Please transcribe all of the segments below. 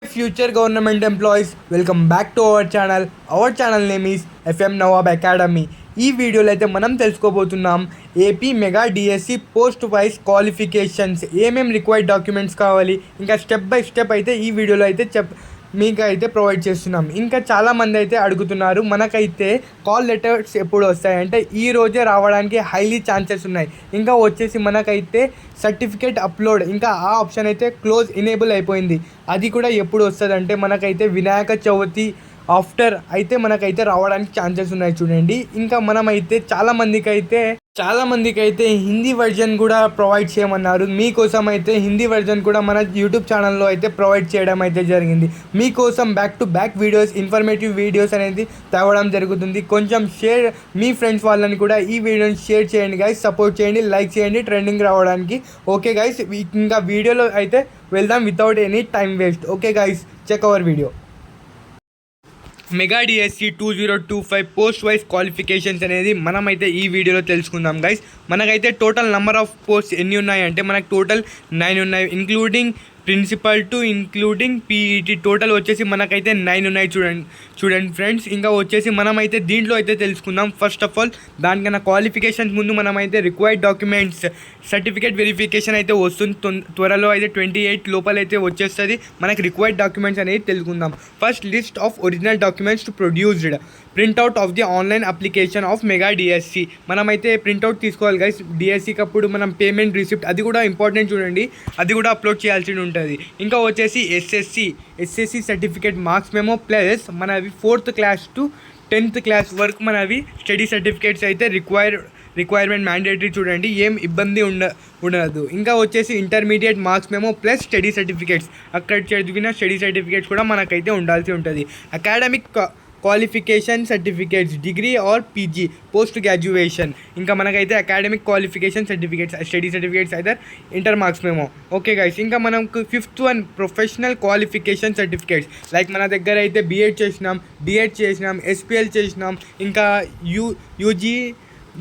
Future government employees, welcome back to our channel. Our channel name is FM Nawab Academy. ఈ వీడియోలో అయితే మనం తెలుసుకోబోతున్నాం AP mega DSC post wise qualifications ఏమేమి required documents కావాలి, ఇంకా స్టెప్ బై స్టెప్ అయితే ఈ వీడియోలో అయితే మీకు అయితే ప్రొవైడ్ చేస్తున్నాం. ఇంకా చాలామంది అయితే అడుగుతున్నారు మనకైతే కాల్ లెటర్స్ ఎప్పుడు వస్తాయంటే ఈ రోజే రావడానికి హైలీ ఛాన్సెస్ ఉన్నాయి. ఇంకా వచ్చేసి మనకైతే సర్టిఫికేట్ అప్లోడ్ ఇంకా ఆ ఆప్షన్ అయితే క్లోజ్ ఎనేబుల్ అయిపోయింది. అది కూడా ఎప్పుడు వస్తుంది అంటే మనకైతే వినాయక చవితి ఆఫ్టర్ అయితే మనకైతే రావడానికి ఛాన్సెస్ ఉన్నాయి చూడండి. ఇంకా మనమైతే చాలామందికి అయితే హిందీ వర్జన్ కూడా ప్రొవైడ్ చేయమన్నారు. మీకోసం అయితే హిందీ వర్జన్ కూడా మన యూట్యూబ్ ఛానల్లో అయితే ప్రొవైడ్ చేయడం అయితే జరిగింది. మీకోసం back to back videos, informative videos అనేది తేవడం జరుగుతుంది. కొంచెం షేర్ మీ ఫ్రెండ్స్ వాళ్ళని కూడా ఈ వీడియోని షేర్ చేయండి గైస్, సపోర్ట్ చేయండి, లైక్ చేయండి ట్రెండింగ్ రావడానికి. ఓకే గైస్, ఇంకా వీడియోలో అయితే వెళ్దాం without any time waste. Okay guys, check our video. Mega DSC 2025 post wise qualifications అనేది మనమైతే ఈ వీడియోలో తెలుసుకుందాం గైస్. మనకైతే టోటల్ నెంబర్ ఆఫ్ పోస్ట్ ఎన్ని ఉన్నాయంటే మనకు టోటల్ 9 ఉన్నాయి, including principal to including PET total వచ్చేసి మనకైతే 9 ఉన్నాయి. చూడండి ఫ్రెండ్స్. ఇంకా వచ్చేసి మనమైతే దీంట్లో అయితే తెలుసుకుందాం. ఫస్ట్ ఆఫ్ ఆల్ దానికన్నా క్వాలిఫికేషన్స్ ముందు మనమైతే రిక్వైర్డ్ డాక్యుమెంట్స్ సర్టిఫికేట్ వెరిఫికేషన్ అయితే వస్తుంది. త్వరలో అయితే 28 లోపల అయితే వచ్చేస్తుంది. మనకి రిక్వైర్డ్ డాక్యుమెంట్స్ అనేది తెలుసుకుందాం. First list of original documents to produced, printout of the online application of mega DSC. మనమైతే ప్రింట్అవుట్ తీసుకోవాలి గైస్. డిఎస్సికి అప్పుడు మనం పేమెంట్ రిసిప్ట్ అది కూడా ఇంపార్టెంట్ చూడండి, అది కూడా అప్లోడ్ చేయాల్సి ఉంటుంది. ఇంకా వచ్చేసి SSC certificate marks memo plus మనవి 4th class to 10th class వరకు మనవి స్టడీ సర్టిఫికేట్స్ అయితే రిక్వైర్మెంట్ మ్యాండేటరీ చూడండి, ఏం ఇబ్బంది ఉండదు. ఇంకా వచ్చేసి intermediate marks memo plus study certificates, అక్కడ చదివిన స్టడీ సర్టిఫికేట్స్ కూడా మనకైతే ఉండాల్సి ఉంటుంది. Academic qualification certificates, degree or PG post graduation. ఇంకా మనకైతే academic qualification certificates, study certificates అయితే ఇంటర్ మార్క్స్ మేము. ఓకే గైస్, ఇంకా మనకు 5th one professional qualification certificates. Like మన దగ్గర అయితే బీఎడ్ చేసినాం, డిఎడ్ చేసినాం, ఎస్పిఎల్ చేసినాం, ఇంకా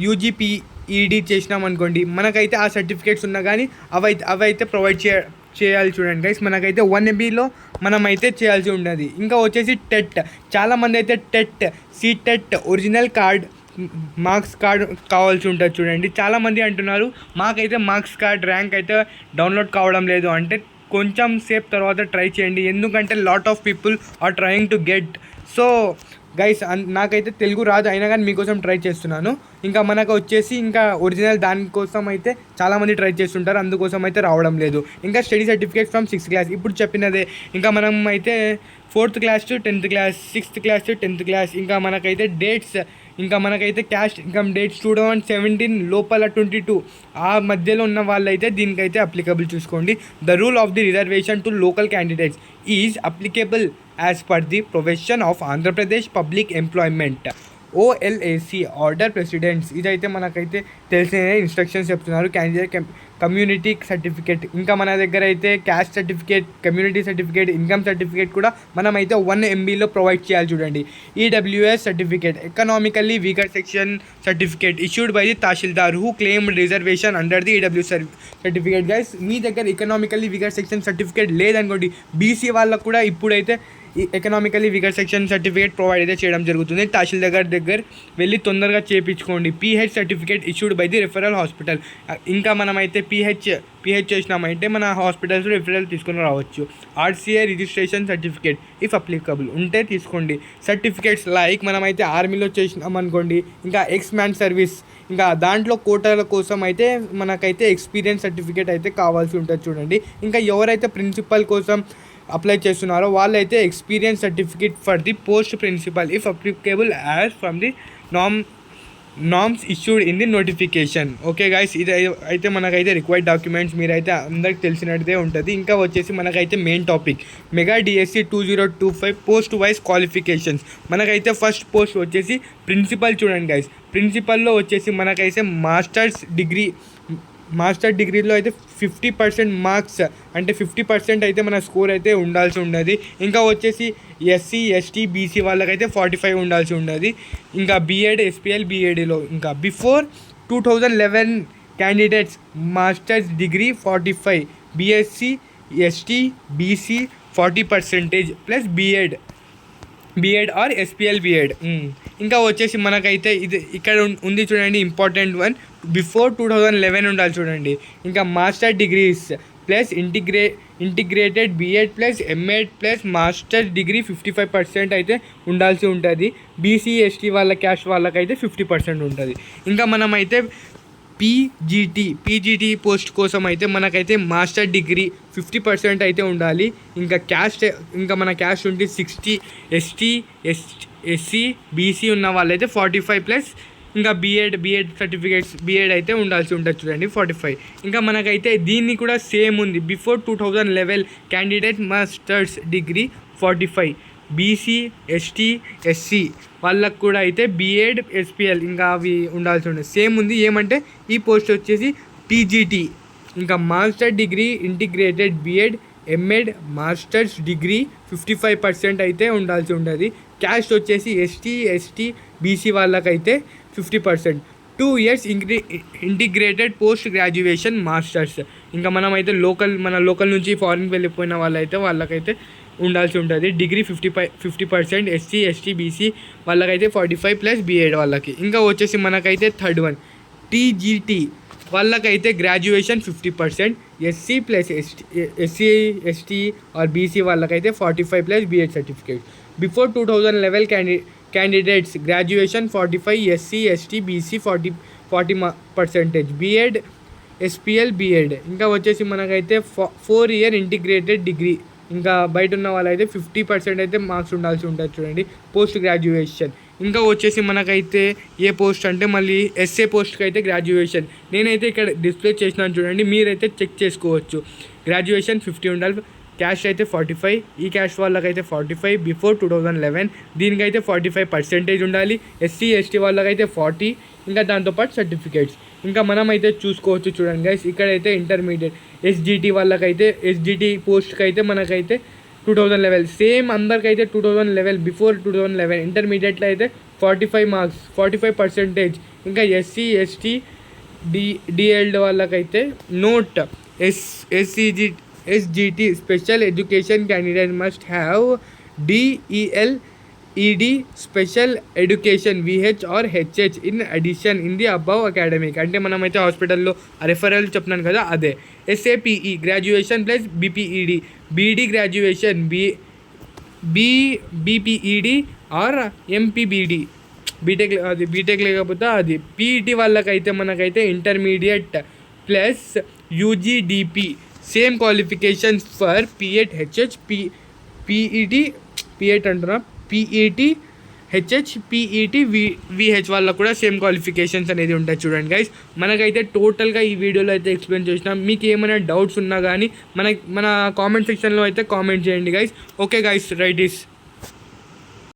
యూజీపీఈడి చేసినాం అనుకోండి, మనకైతే ఆ సర్టిఫికేట్స్ ఉన్నా కానీ అవైతే ప్రొవైడ్ చేయాలి చూడండి గైస్. మనకైతే 1 MBలో మనమైతే చేయాల్సి ఉన్నది. ఇంకా వచ్చేసి టెట్, చాలామంది అయితే టెట్ ఒరిజినల్ మార్క్స్ కార్డ్ కావాల్సి ఉంటుంది చూడండి. చాలామంది అంటున్నారు మాకైతే మార్క్స్ కార్డ్ ర్యాంక్ అయితే డౌన్లోడ్ కావడం లేదు అంటే కొంచెం సేపు తర్వాత ట్రై చేయండి, ఎందుకంటే lot of people are trying to get. So guys, నాకైతే తెలుగు రాదు, అయినా కానీ మీకోసం ట్రై చేస్తున్నాను. ఇంకా మనకు వచ్చేసి ఇంకా ఒరిజినల్ దానికోసం అయితే చాలామంది ట్రై చేస్తుంటారు, అందుకోసం అయితే రావడం లేదు. ఇంకా study certificate from 6th class ఇప్పుడు చెప్పినదే. ఇంకా మనం అయితే 4th class to 10th class, 6th class to 10th class. ఇంకా మనకైతే డేట్స్, ఇంకా మనకైతే క్యాష్ ఇన్కమ్ డేట్స్ 2017 లోపల 22 ఆ మధ్యలో ఉన్న వాళ్ళైతే దీనికైతే అప్లికబుల్ చూసుకోండి. The rule of the reservation to local candidates is applicable as per the provision of Andhra Pradesh public employment OLAC order presidents. ఇదైతే మనకైతే తెలిసిన ఇన్స్ట్రక్షన్స్ చెప్తున్నారు. క్యాండిడేట్ కమ్యూనిటీ సర్టిఫికేట్, ఇంకా మన దగ్గర అయితే caste certificate, community certificate, income certificate కూడా మనమైతే 1 MBలో ప్రొవైడ్ చేయాలి చూడండి. EWS certificate, economically weaker section certificate issued by the tahsildar who claim reservation under the EWS certificate. Guys, మీ దగ్గర ఎకనామికల్లీ వీకర్ సెక్షన్ సర్టిఫికేట్ లేదనుకోండి, బీసీ వాళ్ళకు కూడా ఇప్పుడైతే economically weaker section certificate provide అయితే చేయడం జరుగుతుంది. తహసీల్దార్ దగ్గర వెళ్ళి తొందరగా చేయించుకోండి. PH certificate issued by the referral hospital. ఇంకా మనమైతే PH చేసినామంటే మన హాస్పిటల్స్ రిఫరల్ తీసుకొని రావచ్చు. RCA registration certificate if applicable ఉంటే తీసుకోండి. సర్టిఫికేట్స్ లైక్ మనమైతే ఆర్మీలో చేసినాం అనుకోండి, ఇంకా ఎక్స్-మ్యాన్ సర్వీస్, ఇంకా దాంట్లో కోటాల కోసం అయితే మనకైతే ఎక్స్పీరియన్స్ సర్టిఫికేట్ అయితే కావాల్సి ఉంటుంది చూడండి. ఇంకా ఎవరైతే ప్రిన్సిపల్ కోసం అప్లై చేస్తున్నారో వాళ్ళైతే experience certificate for the post principal if applicable as from the norms issued in the notification. Okay guys, ఇది అయితే మనకైతే రిక్వైర్డ్ డాక్యుమెంట్స్ మీరైతే అందరికి తెలిసినట్టే ఉంటుంది. ఇంకా వచ్చేసి మనకైతే main topic mega DSC 2025 post wise qualifications. మనకైతే ఫస్ట్ పోస్ట్ వచ్చేసి ప్రిన్సిపల్ చూడండి గైస్. ప్రిన్సిపల్లో వచ్చేసి మనకైతే మాస్టర్ డిగ్రీలో అయితే 50% మార్క్స్ అంటే 50% అయితే మన స్కోర్ అయితే ఉండాల్సి ఉన్నది. ఇంకా వచ్చేసి SC ST BC వాళ్ళకైతే 45 ఉండాల్సి ఉన్నది. ఇంకా బీఎడ్ SPL BEDలో ఇంకా before 2011 candidates masters degree 45, BSc ST BC 40% plus BEd or SPL BEd. ఇంకా వచ్చేసి మనకైతే ఇది ఇక్కడ ఉంది చూడండి, ఇంపార్టెంట్ వన్, బిఫోర్ 2011 ఉండాలి చూడండి. ఇంకా master degrees plus integrated BEd plus MEd plus master degree 55% అయితే ఉండాల్సి ఉంటుంది. బీసీ ఎస్టీ వాళ్ళ క్యాస్ట్ వాళ్ళకైతే 50% ఉంటుంది. ఇంకా మనమైతే పీజీటీ పోస్ట్ కోసం అయితే మనకైతే మాస్టర్ డిగ్రీ 50% అయితే ఉండాలి. ఇంకా మన క్యాస్ట్ ఉంటే 60, ఎస్సీ బీసీ ఉన్న వాళ్ళైతే 45+, ఇంకా బీఎడ్ సర్టిఫికేట్స్ బీఎడ్ అయితే ఉండాల్సి ఉంటుంది చూడండి 45. ఇంకా మనకైతే దీన్ని కూడా సేమ్ ఉంది, before 2011 candidate masters degree 45, BC ST SC వాళ్ళకు కూడా అయితే బీఎడ్ ఎస్పిఎల్ ఇంకా అవి ఉండాల్సి ఉంటుంది. సేమ్ ఉంది, ఏమంటే ఈ పోస్ట్ వచ్చేసి పీజీటీ, ఇంకా master degree integrated BEd MEd masters degree 55% అయితే ఉండాల్సి ఉంటుంది. క్యాస్ట్ వచ్చేసి ఎస్టీ బీసీ వాళ్ళకైతే 50%. 2 years integrated post graduation masters. ఇంకా మనమైతే మన లోకల్ నుంచి ఫారిన్కి వెళ్ళిపోయిన వాళ్ళకైతే ఉండాల్సి ఉంటుంది డిగ్రీ 50%, ఎస్టీ బీసీ వాళ్ళకైతే 45+ బీఎడ్ వాళ్ళకి. ఇంకా వచ్చేసి మనకైతే థర్డ్ వన్ టీజీటీ వాళ్ళకైతే graduation 50%, SC ST or BC వాళ్ళకైతే 45+ BEd certificate. Before 2011 candidates graduation 45, SC ST BC 40% BEd SPL BEd. ఇంకా వచ్చేసి మనకైతే 4 year ఇంటిగ్రేటెడ్ డిగ్రీ, ఇంకా బయట ఉన్న వాళ్ళైతే 50% అయితే మార్క్స్ ఉండాల్సి ఉంటుంది చూడండి పోస్ట్ గ్రాడ్యుయేషన్. ఇంకా వచ్చేసి మనకైతే ఏ పోస్ట్ అంటే మళ్ళీ ఎస్ఏ పోస్ట్కి అయితే గ్రాడ్యుయేషన్ నేనైతే ఇక్కడ డిస్ప్లే చేసినాను చూడండి, మీరైతే చెక్ చేసుకోవచ్చు. గ్రాడ్యుయేషన్ 50 ఉండాలి, క్యాస్ట్ అయితే 45, ఈ క్యాస్ట్ వాళ్ళకైతే 45 బిఫోర్ 2011, దీనికైతే 45% ఉండాలి. ఎస్సీ ఎస్టీ వాళ్ళకైతే 40, ఇంకా దాంతోపాటు సర్టిఫికేట్స్. ఇంకా మనమైతే చూసుకోవచ్చు చూడండి గైస్, ఇక్కడైతే ఇంటర్మీడియట్ ఎస్జిటి వాళ్ళకైతే ఎస్జిటి పోస్ట్కి అయితే మనకైతే 2011 సేమ్ అందరికైతే 2011 బిఫోర్ 2011. ఇంటర్మీడియట్లో అయితే 45 మార్క్స్ 45%. ఇంకా ఎస్సీ ఎస్టీ డిఎల్డ్ వాళ్ళకైతే note SGT special education candidate must have DELED special education VH or HH in addition in the above academic. అంటే మనమైతే హాస్పిటల్లో రెఫరల్ చెప్తున్నాను కదా అదే. SAPE graduation plus BPED, BD graduation BPED or MPBD BTech లేకపోతే అది. PET వాళ్ళకైతే మనకైతే intermediate plus UGDP same qualifications for PET HH PET అంటున్నా PET HH PET VH వాళ్ళకు కూడా సేమ్ క్వాలిఫికేషన్స్ అనేది ఉంటాయి చూడండి గైస్. మనకైతే టోటల్గా ఈ వీడియోలో అయితే ఎక్స్ప్లెయిన్ చేసినాం. మీకు ఏమైనా డౌట్స్ ఉన్నా కానీ మన కామెంట్ సెక్షన్లో అయితే కామెంట్ చేయండి guys. Okay guys, right is